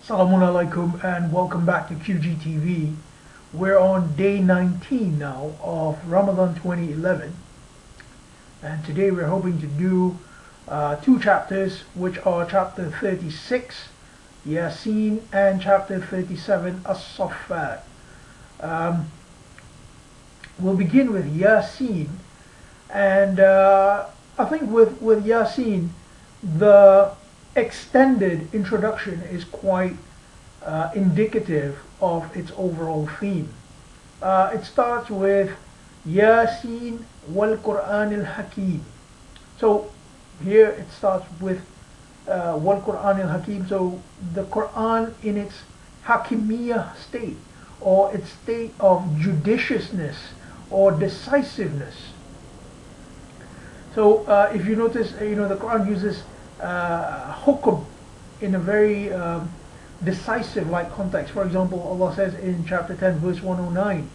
Assalamu alaikum and welcome back to QGTV. We're on day 19 now of Ramadan 2011, and today we're hoping to do two chapters, which are chapter 36 Yasin and chapter 37 As-Saffat. We'll begin with Yasin, and I think with Yasin the extended introduction is quite indicative of its overall theme. It starts with Yasin wal Quran al Hakim. So here it starts with wal Quran al Hakim. So the Quran in its Hakimiyah state, or its state of judiciousness or decisiveness. So if you notice, the Quran uses hukum in a very decisive like context. For example, Allah says in chapter 10 verse 109,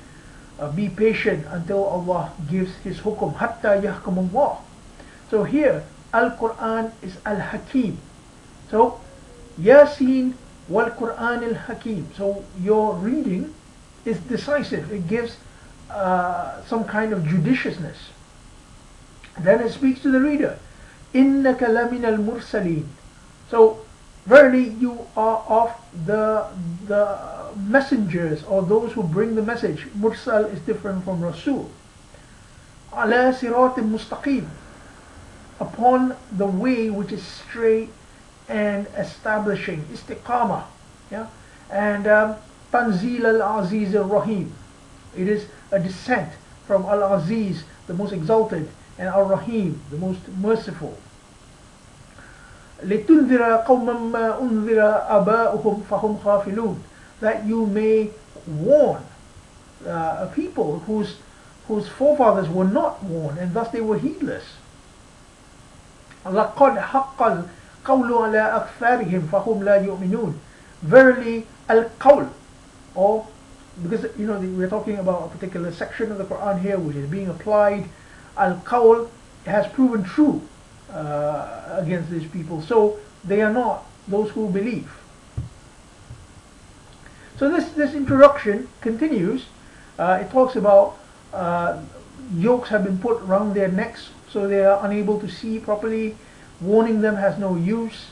be patient until Allah gives his hukum, hatta yahkum Allah. So here Al-Quran is Al-Hakim. So Yasin wal Quran al-Hakim. So your reading is decisive. It gives some kind of judiciousness. Then it speaks to the reader, إِنَّكَ لَمِنَ الْمُرْسَلِينَ. So verily you are of the messengers, or those who bring the message. Mursal is different from Rasul. عَلَى صِرَاطٍ مُسْتَقِيمٍ, upon the way which is straight and establishing, istiqamah. Yeah? And Tanzil al-Aziz al-Rahim. It is a descent from Al-Aziz, the most exalted, and Ar-Rahim, the most merciful. لِتُنذِرَ قَوْمًا مَا أُنذِرَ آبَاؤُهُمْ فَهُمْ غَافِلُونَ, that you may warn a people whose forefathers were not warned, and thus they were heedless. لَقَدْ حَقَّ الْقَوْلُ عَلَى أَكْثَارِهِمْ فَهُمْ لَا يُؤْمِنُونَ. Verily, al-qawl, or because we're talking about a particular section of the Quran here which is being applied, al-qawl has proven true against these people, so they are not those who believe. So this introduction continues. It talks about yokes have been put around their necks so they are unable to see properly. Warning them has no use.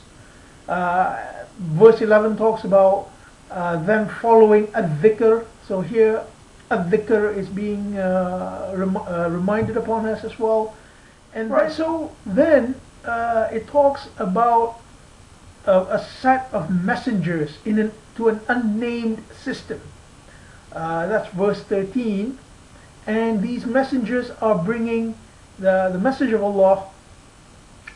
Verse 11 talks about them following a-dhikr. So here a-dhikr is being reminded upon us as well. And then it talks about a set of messengers to an unnamed system. That's verse 13. And these messengers are bringing the message of Allah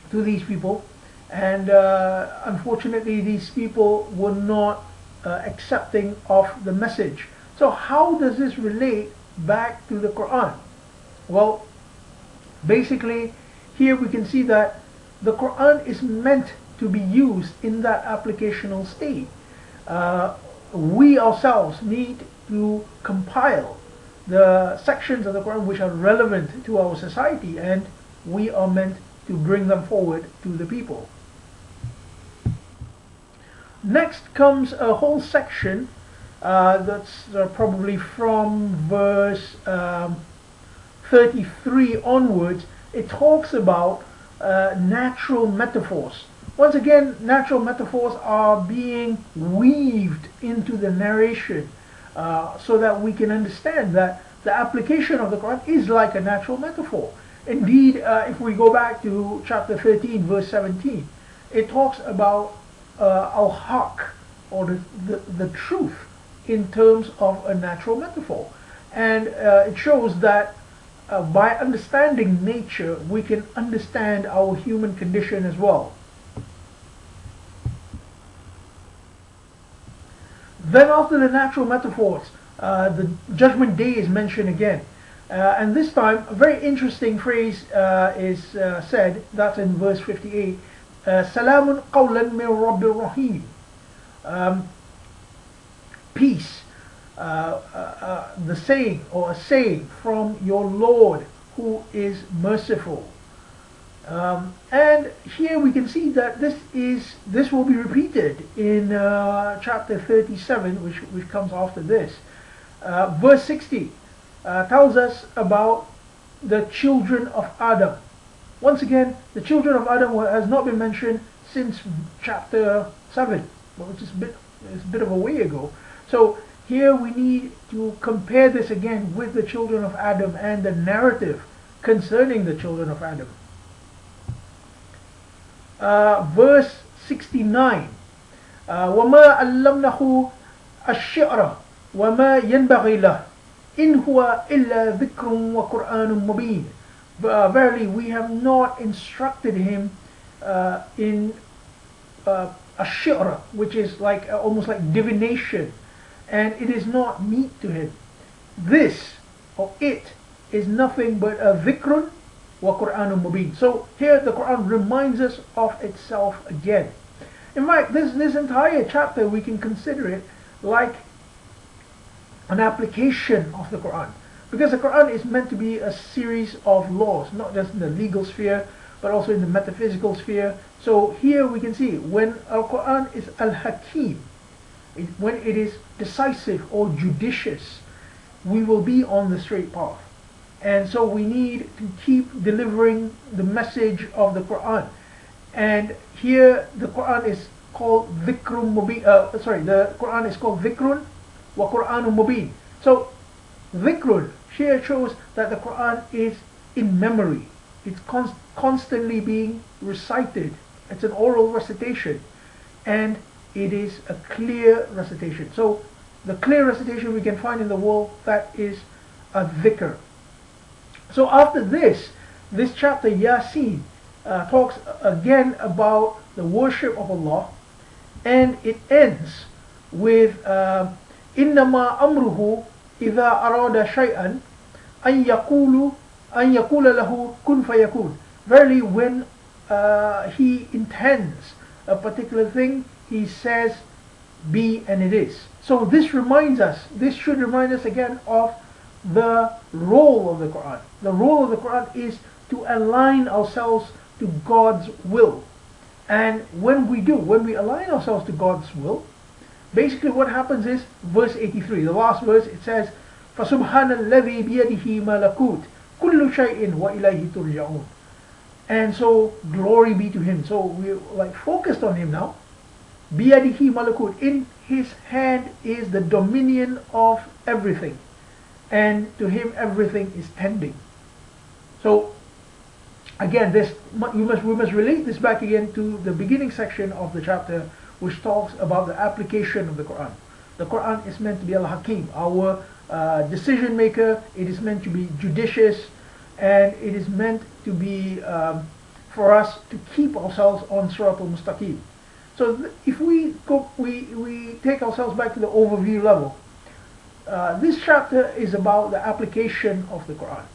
to these people. And unfortunately these people were not accepting of the message. So how does this relate back to the Quran? Well, basically here we can see that the Quran is meant to be used in that applicational state. We ourselves need to compile the sections of the Quran which are relevant to our society, and we are meant to bring them forward to the people. Next comes a whole section that's probably from verse 33 onwards. It talks about natural metaphors. Once again, natural metaphors are being weaved into the narration so that we can understand that the application of the Quran is like a natural metaphor. Indeed, if we go back to chapter 13 verse 17, it talks about al-haq, or the truth, in terms of a natural metaphor. And it shows that by understanding nature we can understand our human condition as well. Then after the natural metaphors, the judgment day is mentioned again. And this time a very interesting phrase is said. That's in verse 58. Salamun qawlan min Rabbir Rahim. Peace, the saying, or a saying from your Lord who is merciful. And here we can see that this will be repeated in chapter 37, which comes after this. Verse 60 tells us about the children of Adam. Once again, the children of Adam has not been mentioned since chapter 7, which is a bit of a way ago. So here we need to compare this again with the children of Adam and the narrative concerning the children of Adam. Verse 69, وَمَا أَلَّمْنَهُ الشِّعْرَ وَمَا يَنْبَغِي لَهُ إِنْ هُوَ إِلَّا ذِكْرٌ وَقُرْآنٌ مُبِينٌ. Verily, we have not instructed him in ash-shi'r, which is like almost like divination, and it is not meet to him. This, or it, is nothing but a dhikrun wa Qur'anun mubin. So here the Quran reminds us of itself again. In fact, this entire chapter, we can consider it like an application of the Quran, because the Quran is meant to be a series of laws, not just in the legal sphere but also in the metaphysical sphere. So here we can see when our Quran is al-Hakim, when it is decisive or judicious, we will be on the straight path. And so we need to keep delivering the message of the Quran. And here the Quran is called dhikrun mubin. The Quran is called dhikrun wa Qur'anun mubin. So dhikrun here shows that the Quran is in memory. It's constantly being recited. It's an oral recitation, and it is a clear recitation. So the clear recitation we can find in the world, that is a dhikr. So after this chapter Yasin talks again about the worship of Allah, and it ends with إنما أمره إذا أراد شيئا أن يقول له كن فيكون. Verily, when he intends a particular thing, he says be, and it is. So this should remind us again of the role of the Quran. The role of the Quran is to align ourselves to God's will. And when we align ourselves to God's will, basically what happens is verse 83, the last verse, it says فَسُبْحَانَ الَّذِي بِيَدِهِ مَلَكُوتُ كُلُّ شَيْءٍ وَإِلَيْهِ تُرْجَعُونَ. And so glory be to him. So we're like focused on him now. بِيَدِهِ مَلَكُوتُ, in his hand is the dominion of everything, and to him everything is tending. So again, we must relate this back again to the beginning section of the chapter, which talks about the application of the Quran. The Quran is meant to be al-Hakim, our decision maker. It is meant to be judicious, and it is meant to be for us to keep ourselves on Sirat al-Mustaqim. So if we take ourselves back to the overview level, this chapter is about the application of the Quran.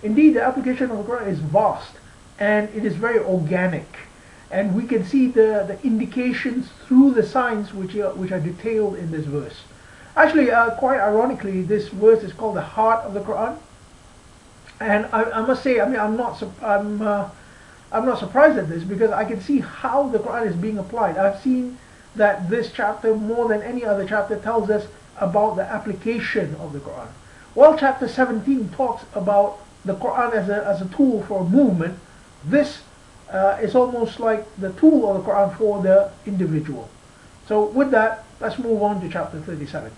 Indeed, the application of the Quran is vast, and it is very organic, and we can see the indications through the signs which are detailed in this verse. Actually, quite ironically, this verse is called the heart of the Quran, and I must say, I mean, I'm not surprised at this, because I can see how the Quran is being applied. I've seen that this chapter, more than any other chapter, tells us about the application of the Quran. While chapter 17 talks about the Quran as a tool for movement, this is almost like the tool of the Quran for the individual. So with that, let's move on to chapter 37.